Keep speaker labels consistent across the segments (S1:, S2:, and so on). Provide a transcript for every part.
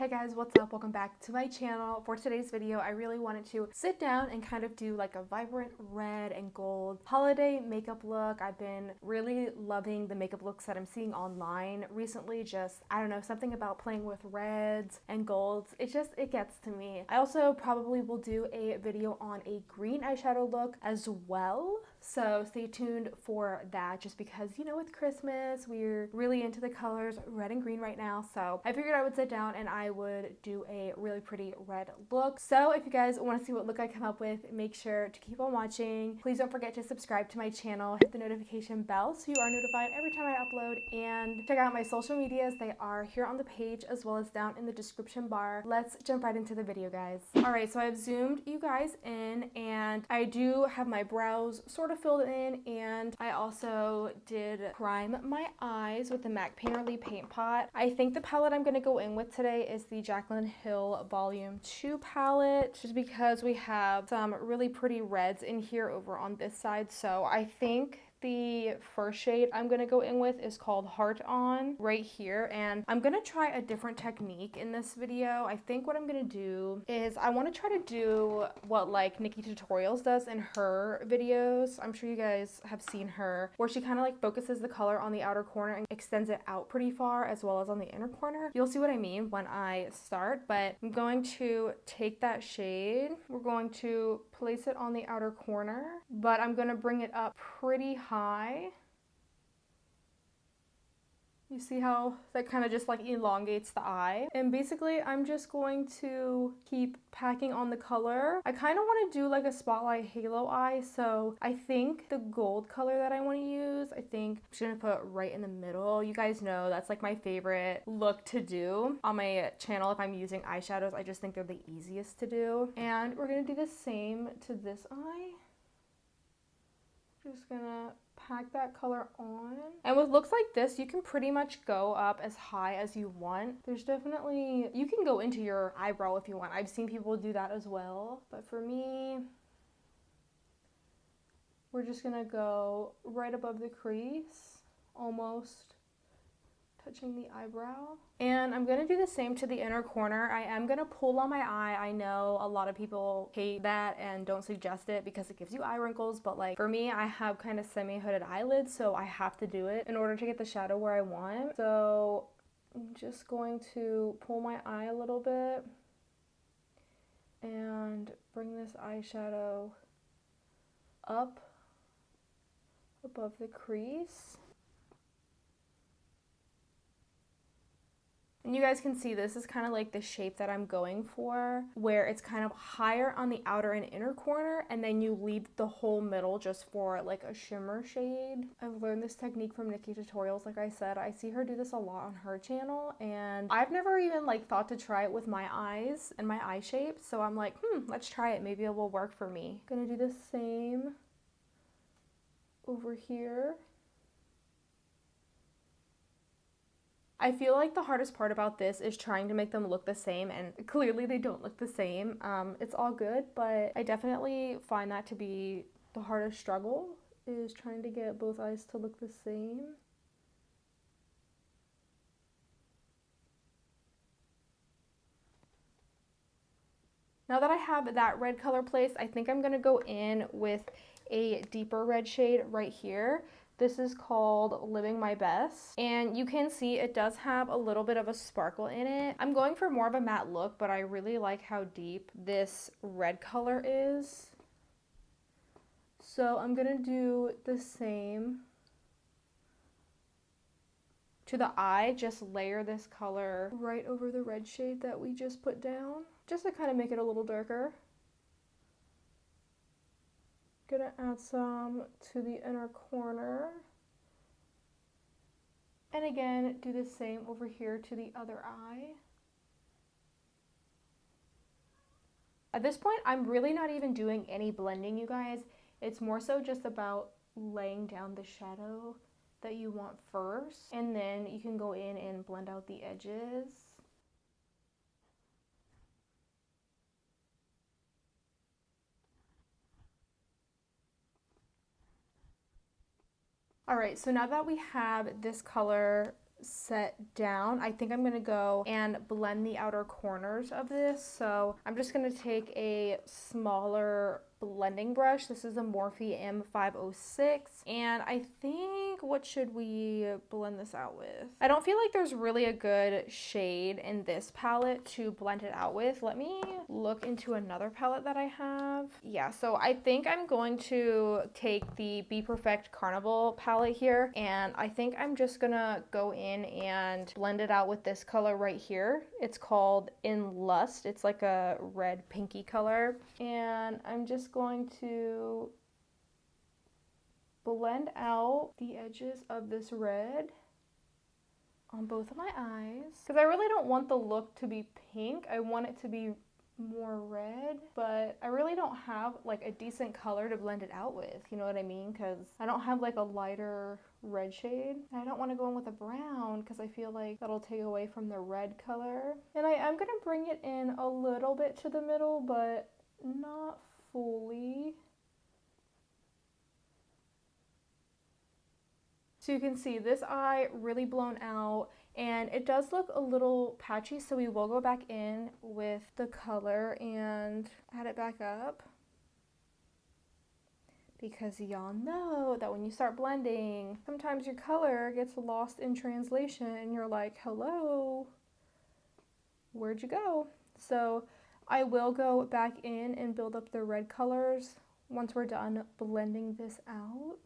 S1: Hey guys, what's up? Welcome back to my channel. For today's video, I really wanted to sit down and kind of do like a vibrant red and gold holiday makeup look. I've been really loving the makeup looks that I'm seeing online recently. Just, I don't know, something about playing with reds and golds. It gets to me. I also probably will do a video on a green eyeshadow look as well. So stay tuned for that, just because, you know, with Christmas, we're really into the colors red and green right now. So I figured I would sit down and I would do a really pretty red look. So if you guys want to see what look I come up with, make sure to keep on watching. Please don't forget to subscribe to my channel, hit the notification bell so you are notified every time I upload, and check out my social medias. They are here on the page as well as down in the description bar. Let's jump right into the video, guys. Alright, so I've zoomed you guys in and I do have my brows sort of filled in, and I also did prime my eyes with the MAC Painterly Paint Pot. I think the palette I'm going to go in with today is the Jaclyn Hill Volume 2 palette, just because we have some really pretty reds in here over on this side. So I think the first shade I'm going to go in with is called Heart On right here, and I'm going to try a different technique in this video. I think what I'm going to do is I want to try to do what like Nikki Tutorials does in her videos. I'm sure you guys have seen her, where she kind of like focuses the color on the outer corner and extends it out pretty far as well as on the inner corner. You'll see what I mean when I start, but I'm going to take that shade. We're going to place it on the outer corner, but I'm going to bring it up pretty high. You see how that kind of just like elongates the eye? And basically I'm just going to keep packing on the color. I kind of want to do like a spotlight halo eye, so I think the gold color that I want to use, I think I'm just going to put right in the middle. You guys know that's like my favorite look to do on my channel. If I'm using eyeshadows, I just think they're the easiest to do. And we're going to do the same to this eye. Just gonna pack that color on. And with looks like this, you can pretty much go up as high as you want. There's definitely, you can go into your eyebrow if you want. I've seen people do that as well. But for me, we're just gonna go right above the crease, almost touching the eyebrow. And I'm gonna do the same to the inner corner. I am gonna pull on my eye. I know a lot of people hate that and don't suggest it because it gives you eye wrinkles, but like for me, I have kind of semi-hooded eyelids, so I have to do it in order to get the shadow where I want. So I'm just going to pull my eye a little bit and bring this eyeshadow up above the crease. And you guys can see this is kind of like the shape that I'm going for, where it's kind of higher on the outer and inner corner, and then you leave the whole middle just for like a shimmer shade. I've learned this technique from Nikki Tutorials. Like I said, I see her do this a lot on her channel, and I've never even like thought to try it with my eyes and my eye shape. So I'm like, let's try it. Maybe it will work for me. Gonna do the same over here. I feel like the hardest part about this is trying to make them look the same, and clearly they don't look the same. It's all good, but I definitely find that to be the hardest struggle, is trying to get both eyes to look the same. Now that I have that red color placed, I think I'm going to go in with a deeper red shade right here. This is called Living My Best, and you can see it does have a little bit of a sparkle in it. I'm going for more of a matte look, but I really like how deep this red color is. So I'm gonna do the same to the eye, just layer this color right over the red shade that we just put down, just to kind of make it a little darker. Gonna add some to the inner corner, and again do the same over here to the other eye. At this point, I'm really not even doing any blending, you guys. It's more so just about laying down the shadow that you want first, and then you can go in and blend out the edges. Alright, so now that we have this color set down, I think I'm going to go and blend the outer corners of this. So I'm just going to take a smaller blending brush. This is a Morphe M506, and I think, what should we blend this out with? I don't feel like there's really a good shade in this palette to blend it out with. Let me look into another palette that I have. Yeah, so I think I'm going to take the Be Perfect Carnival palette here, and I think I'm just gonna go in and blend it out with this color right here. It's called In Lust. It's like a red pinky color, and I'm just going to blend out the edges of this red on both of my eyes, because I really don't want the look to be pink. I want it to be more red, but I really don't have like a decent color to blend it out with, you know what I mean? Because I don't have like a lighter red shade. I don't want to go in with a brown because I feel like that'll take away from the red color. And I am going to bring it in a little bit to the middle, but not fully. So you can see this eye really blown out, and it does look a little patchy, so we will go back in with the color and add it back up. Because y'all know that when you start blending, sometimes your color gets lost in translation and you're like, hello, where'd you go? So I will go back in and build up the red colors once we're done blending this out.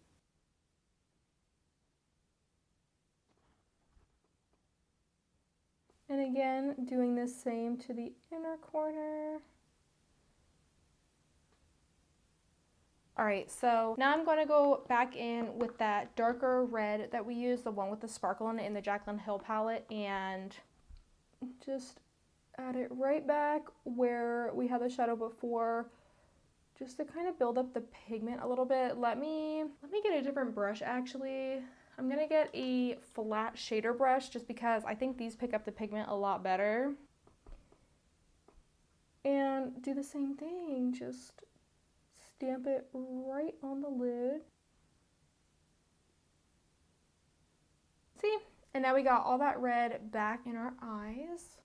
S1: And again, doing the same to the inner corner. All right, so now I'm going to go back in with that darker red that we used, the one with the sparkle in it in the Jaclyn Hill palette, and just add it right back where we had the shadow before, just to kind of build up the pigment a little bit. Let me get a different brush actually. I'm gonna get a flat shader brush just because I think these pick up the pigment a lot better. And do the same thing, just stamp it right on the lid. See? And now we got all that red back in our eyes.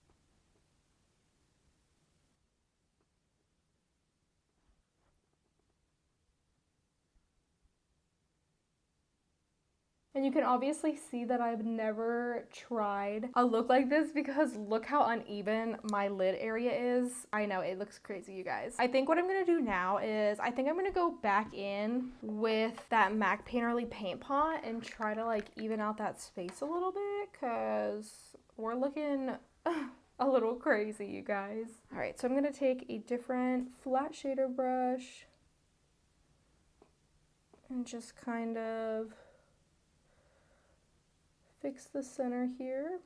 S1: And you can obviously see that I've never tried a look like this because look how uneven my lid area is. I know, it looks crazy, you guys. I think what I'm gonna do now is I think I'm gonna go back in with that MAC Painterly paint pot and try to like even out that space a little bit because we're looking a little crazy, you guys. All right, so I'm gonna take a different flat shader brush and just kind of fix the center here.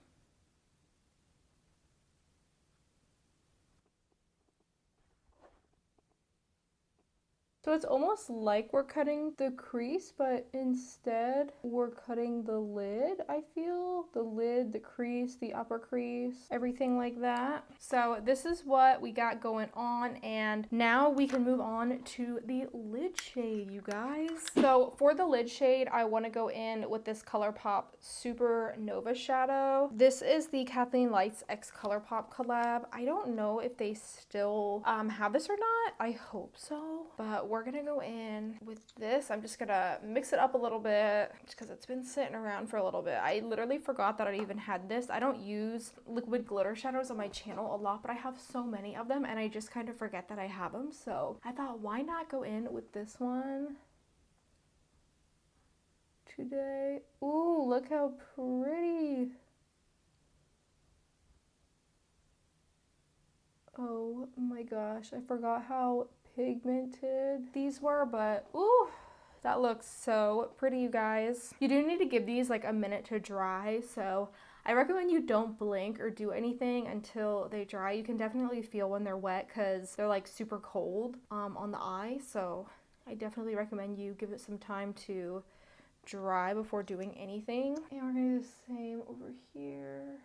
S1: So it's almost like we're cutting the crease, but instead we're cutting the lid, I feel. The lid, the crease, the upper crease, everything like that. So this is what we got going on, and now we can move on to the lid shade, you guys. So for the lid shade, I want to go in with this ColourPop Supernova shadow. This is the Kathleen Lights X ColourPop collab. I don't know if they still have this or not. I hope so, but we're gonna go in with this. I'm just gonna mix it up a little bit just because it's been sitting around for a little bit. I literally forgot that I even had this. I don't use liquid glitter shadows on my channel a lot, but I have so many of them and I just kind of forget that I have them. So I thought, why not go in with this one today? Ooh, look how pretty. Oh my gosh, I forgot how pigmented these were, but ooh, that looks so pretty, you guys. You do need to give these like a minute to dry, so I recommend you don't blink or do anything until they dry. You can definitely feel when they're wet because they're like super cold on the eye, so I definitely recommend you give it some time to dry before doing anything. And we're gonna do the same over here.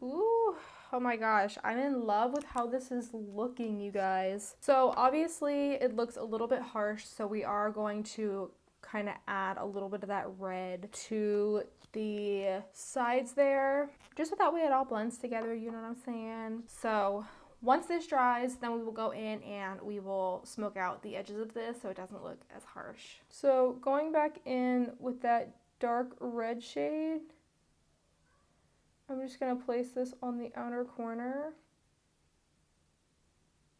S1: Ooh, Oh my gosh, I'm in love with how this is looking, you guys. So obviously it looks a little bit harsh, so we are going to kind of add a little bit of that red to the sides there, just so that way it all blends together, you know what I'm saying? So once this dries, then we will go in and we will smoke out the edges of this so it doesn't look as harsh. So going back in with that dark red shade, I'm just going to place this on the outer corner.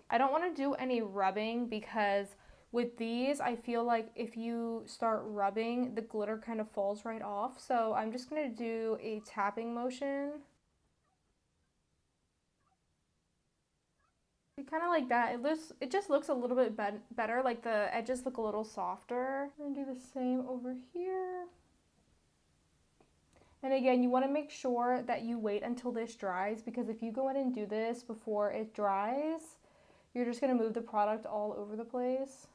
S1: I don't want to do any rubbing because with these, I feel like if you start rubbing, the glitter kind of falls right off. So I'm just going to do a tapping motion. Kind of like that. It just looks a little bit better. Like the edges look a little softer. I'm going to do the same over here. And again, you want to make sure that you wait until this dries, because if you go in and do this before it dries, you're just going to move the product all over the place.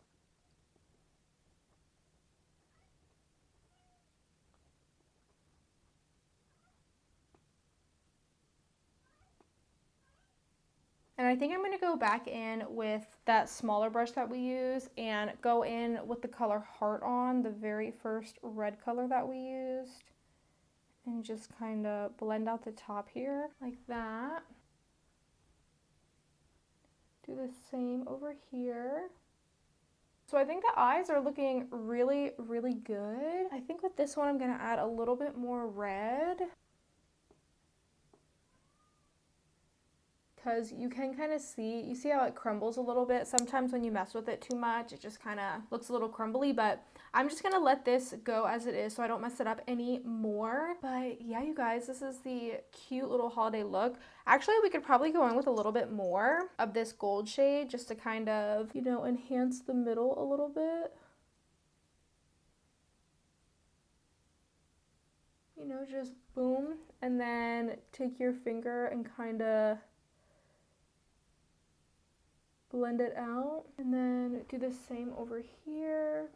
S1: And I think I'm going to go back in with that smaller brush that we use and go in with the color Heart On, the very first red color that we used. And just kind of blend out the top here like that. Do the same over here. So I think the eyes are looking really, really good. I think with this one I'm going to add a little bit more red, because you can kind of see, you see how it crumbles a little bit. Sometimes when you mess with it too much, it just kind of looks a little crumbly, but I'm just going to let this go as it is so I don't mess it up anymore. But yeah, you guys, this is the cute little holiday look. Actually, we could probably go in with a little bit more of this gold shade just to kind of, you know, enhance the middle a little bit. You know, just boom, and then take your finger and kind of blend it out, and then do the same over here.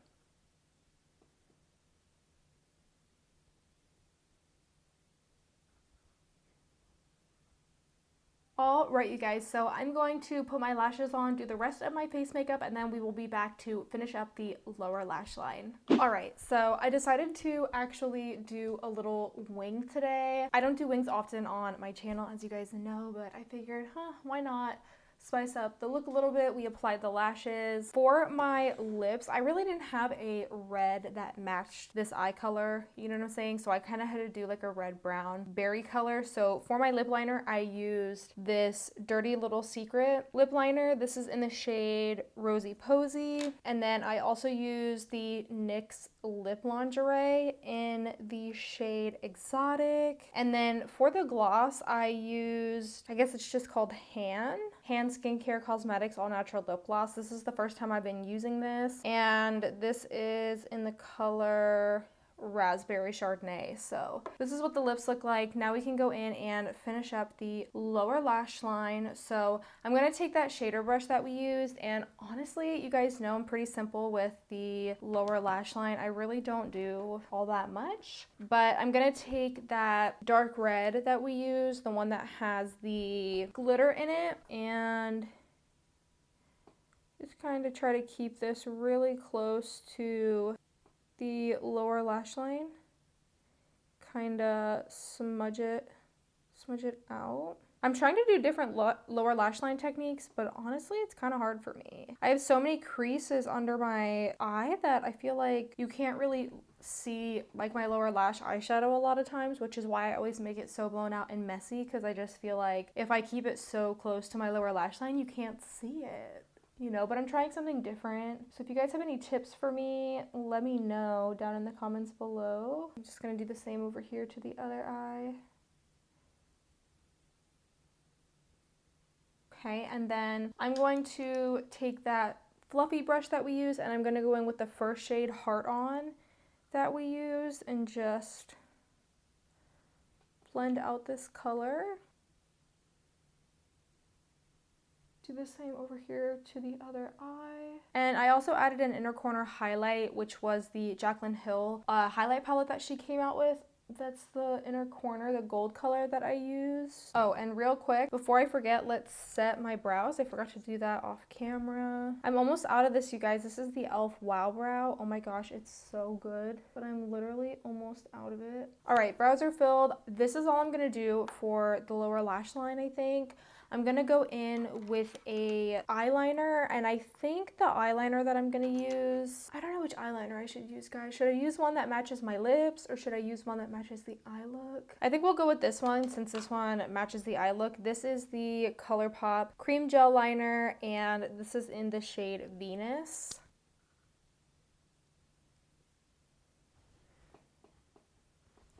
S1: All right, you guys, so I'm going to put my lashes on, do the rest of my face makeup, and then we will be back to finish up the lower lash line. All right, so I decided to actually do a little wing today. I don't do wings often on my channel, as you guys know, but I figured, why not spice up the look a little bit. We applied the lashes. For my lips, I really didn't have a red that matched this eye color, you know what I'm saying? So I kind of had to do like a red brown berry color. So for my lip liner, I used this Dirty Little Secret lip liner. This is in the shade Rosy Posy. And then I also used the NYX lip lingerie in the shade Exotic. And then for the gloss, I used, I guess it's just called Han Skincare Cosmetics All Natural Lip Gloss. This is the first time I've been using this, and this is in the color Raspberry Chardonnay. So this is what the lips look like. Now we can go in and finish up the lower lash line. So I'm going to take that shader brush that we used, and honestly, you guys know I'm pretty simple with the lower lash line. I really don't do all that much, but I'm going to take that dark red that we used, the one that has the glitter in it, and just kind of try to keep this really close to the lower lash line, kind of smudge it out. I'm trying to do different lower lash line techniques, but honestly, it's kind of hard for me. I have so many creases under my eye that I feel like you can't really see like my lower lash eyeshadow a lot of times, which is why I always make it so blown out and messy, because I just feel like if I keep it so close to my lower lash line, you can't see it. You know, but I'm trying something different. So if you guys have any tips for me, let me know down in the comments below. I'm just going to do the same over here to the other eye. Okay, and then I'm going to take that fluffy brush that we use, and I'm going to go in with the first shade Heart On that we used and just blend out this color. Do the same over here to the other eye. And I also added an inner corner highlight, which was the Jaclyn Hill highlight palette that she came out with. That's the inner corner, the gold color that I use. Oh, and real quick, before I forget, let's set my brows. I forgot to do that off camera. I'm almost out of this, you guys. This is the e.l.f. Wow Brow. Oh my gosh, it's so good. But I'm literally almost out of it. All right, brows are filled. This is all I'm gonna do for the lower lash line, I think. I'm gonna go in with a eyeliner, and I think the eyeliner that I'm gonna use, I don't know which eyeliner I should use, guys. Should I use one that matches my lips, or should I use one that matches the eye look? I think we'll go with this one, since this one matches the eye look. This is the ColourPop Cream Gel Liner, and this is in the shade Venus.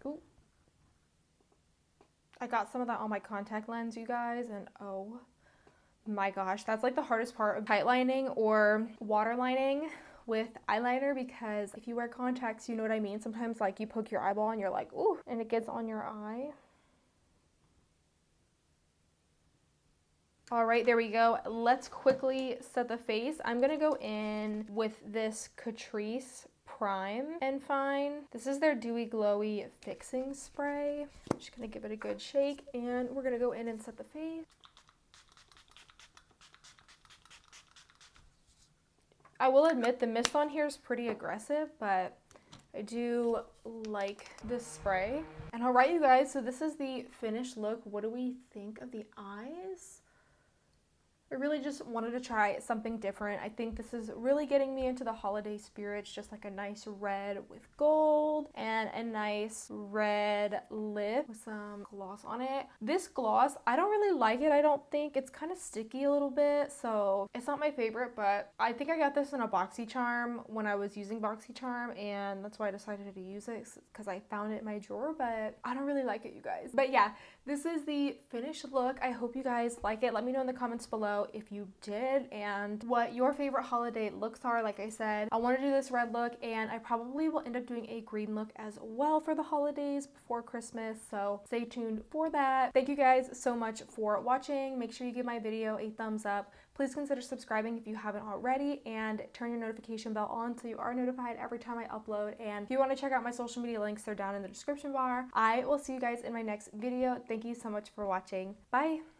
S1: Ooh. I got some of that on my contact lens, you guys, and oh my gosh, that's like the hardest part of tightlining or waterlining with eyeliner, because if you wear contacts, you know what I mean. Sometimes like you poke your eyeball and you're like, ooh, and it gets on your eye. All right, there we go. Let's quickly set the face. I'm gonna go in with this Catrice Prime and Fine. This is their Dewy Glowy Fixing Spray. I'm just gonna give it a good shake, and we're gonna go in and set the face. I will admit the mist on here is pretty aggressive, but I do like this spray. And all right, you guys, so this is the finished look. What do we think of the eyes? I really just wanted to try something different. I think this is really getting me into the holiday spirits, just like a nice red with gold and a nice red lip with some gloss on it. This gloss, I don't really like it. I don't think it's kind of sticky a little bit, so it's not my favorite, but I think I got this in a BoxyCharm when I was using BoxyCharm, and that's why I decided to use it, because I found it in my drawer, but I don't really like it, you guys. But yeah, this is the finished look. I hope you guys like it. Let me know in the comments below if you did and what your favorite holiday looks are. Like I said, I want to do this red look, and I probably will end up doing a green look as well for the holidays before Christmas, so stay tuned for that. Thank you guys so much for watching. Make sure you give my video a thumbs up. Please consider subscribing if you haven't already, and turn your notification bell on so you are notified every time I upload. And if you want to check out my social media links, they're down in the description bar. I will see you guys in my next video. Thank you so much for watching. Bye!